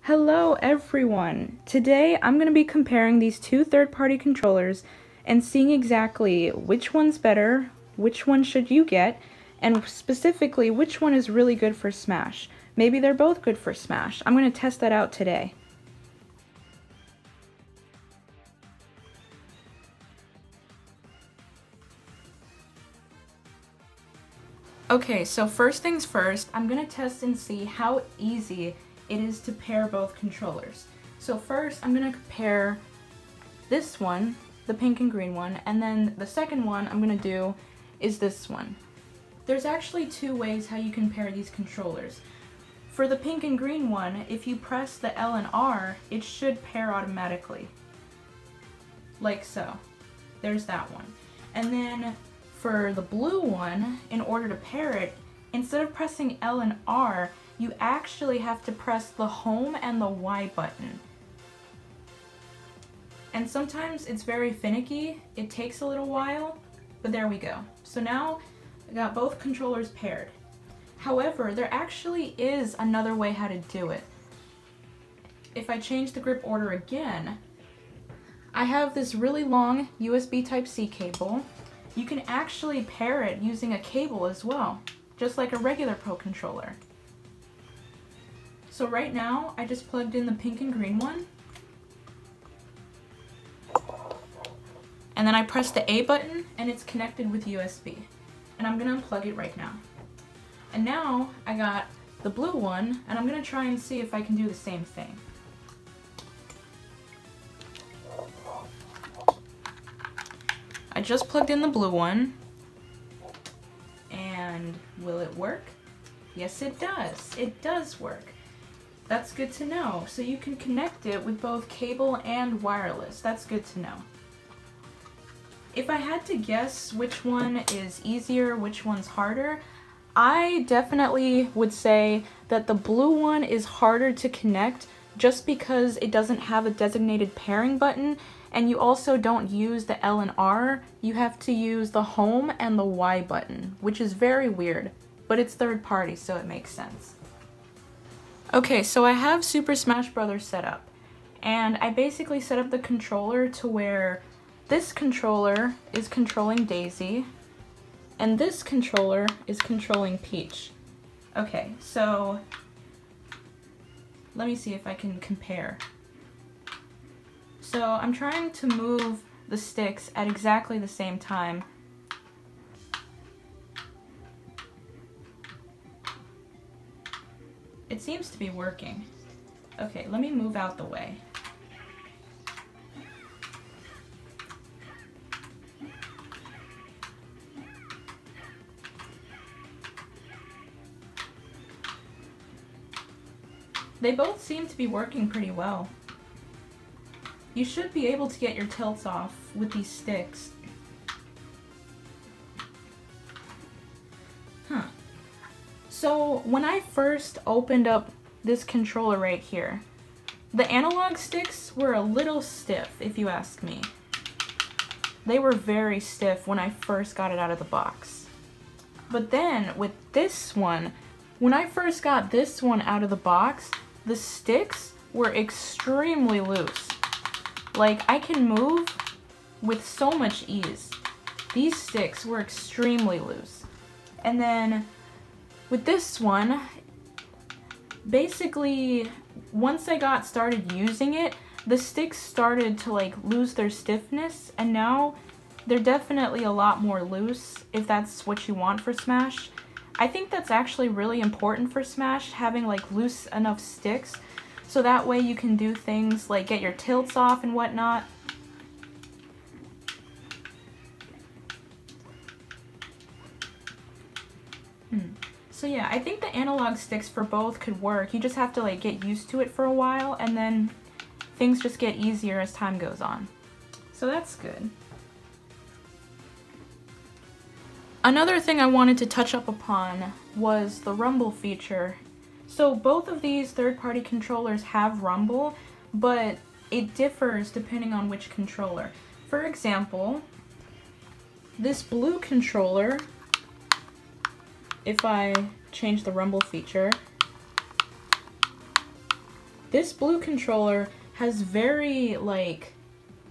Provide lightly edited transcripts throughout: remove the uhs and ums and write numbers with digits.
Hello everyone! Today I'm going to be comparing these two third-party controllers and seeing exactly which one's better, which one should you get, and specifically which one is really good for Smash. Maybe they're both good for Smash. I'm going to test that out today. Okay, so first things first, I'm going to test and see how easy it is to pair both controllers. So first, I'm going to compare this one, the pink and green one, and then the second one I'm going to do is this one. There's actually two ways how you can pair these controllers. For the pink and green one, if you press the L and R, it should pair automatically. Like so. There's that one. And then for the blue one, in order to pair it, instead of pressing L and R, you actually have to press the home and the Y button. And sometimes it's very finicky, it takes a little while, but there we go. So now I got both controllers paired. However, there actually is another way how to do it. If I change the grip order again, I have this really long USB Type-C cable. You can actually pair it using a cable as well, just like a regular Pro controller. So right now, I just plugged in the pink and green one. And then I press the A button and it's connected with USB. And I'm gonna unplug it right now. And now I got the blue one and I'm gonna try and see if I can do the same thing. I just plugged in the blue one, and will it work? Yes, it does. It does work. That's good to know. So you can connect it with both cable and wireless. That's good to know. If I had to guess which one is easier, which one's harder, I definitely would say that the blue one is harder to connect just because it doesn't have a designated pairing button. And you also don't use the L and R, you have to use the home and the Y button, which is very weird, but it's third party, so it makes sense. Okay, so I have Super Smash Bros. Set up, and I basically set up the controller to where this controller is controlling Daisy, and this controller is controlling Peach. Okay, so let me see if I can compare. So I'm trying to move the sticks at exactly the same time. It seems to be working. Okay, let me move out the way. They both seem to be working pretty well. You should be able to get your tilts off with these sticks. Huh. So when I first opened up this controller right here, the analog sticks were a little stiff, if you ask me. They were very stiff when I first got it out of the box. But then with this one, when I first got this one out of the box, the sticks were extremely loose. Like, I can move with so much ease. These sticks were extremely loose. And then with this one, basically, once I got started using it, the sticks started to like lose their stiffness, and now they're definitely a lot more loose if that's what you want for Smash. I think that's actually really important for Smash, having like loose enough sticks. So that way you can do things like get your tilts off and whatnot. So yeah, I think the analog sticks for both could work. You just have to like get used to it for a while, and then things just get easier as time goes on. So that's good. Another thing I wanted to touch up upon was the rumble feature. So both of these third-party controllers have rumble, but it differs depending on which controller. For example, this blue controller, if I change the rumble feature, This blue controller has very, like,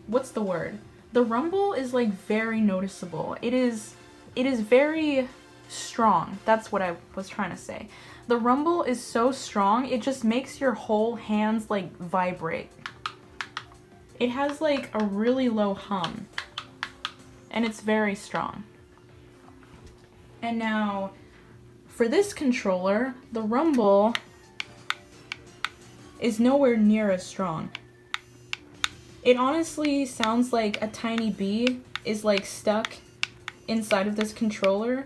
what's the word? The rumble is, like, very noticeable. It is very strong. That's what I was trying to say. The rumble is so strong, it just makes your whole hands, like, vibrate. It has, like, a really low hum. And it's very strong. And now, for this controller, the rumble is nowhere near as strong. It honestly sounds like a tiny bee is like stuck inside of this controller.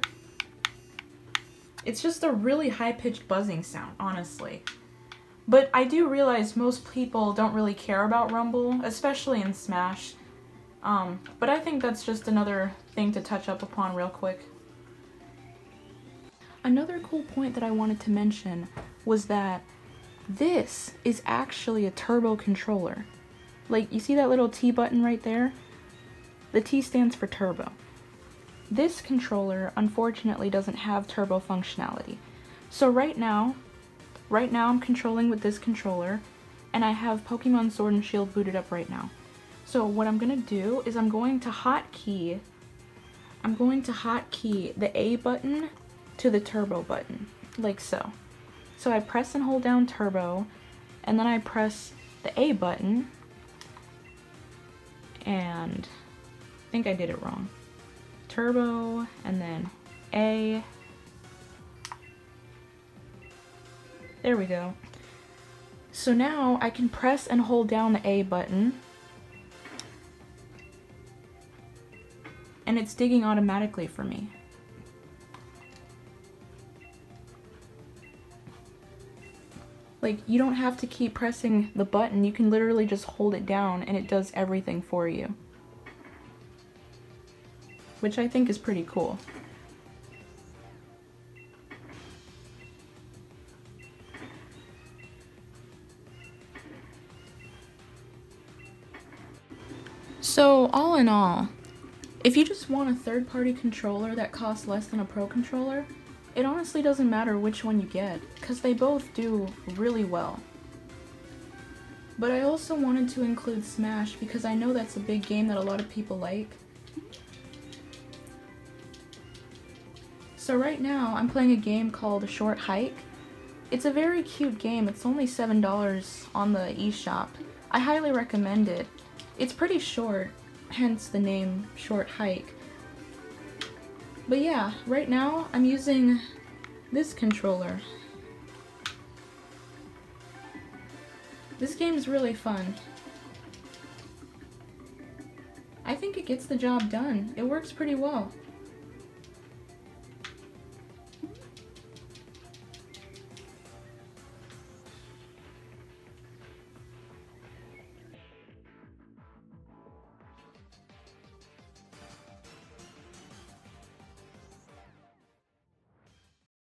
It's just a really high-pitched buzzing sound, honestly. But I do realize most people don't really care about rumble, especially in Smash. But I think that's just another thing to touch up upon real quick. Another cool point that I wanted to mention was that this is actually a turbo controller. Like, you see that little T button right there? The T stands for turbo. This controller, unfortunately, doesn't have turbo functionality. So right now I'm controlling with this controller, and I have Pokemon Sword and Shield booted up right now. So what I'm gonna do is I'm going to hotkey the A button to the turbo button, like so. So I press and hold down turbo, and then I press the A button, and I think I did it wrong. Turbo, and then A. There we go. So now I can press and hold down the A button, and it's digging automatically for me. Like, you don't have to keep pressing the button, you can literally just hold it down and it does everything for you. Which I think is pretty cool. So, all in all, if you just want a third-party controller that costs less than a Pro controller, it honestly doesn't matter which one you get, because they both do really well. But I also wanted to include Smash because I know that's a big game that a lot of people like. So right now, I'm playing a game called Short Hike. It's a very cute game, it's only $7 on the eShop. I highly recommend it. It's pretty short, hence the name Short Hike. But yeah, right now I'm using this controller. This game is really fun. I think it gets the job done. It works pretty well.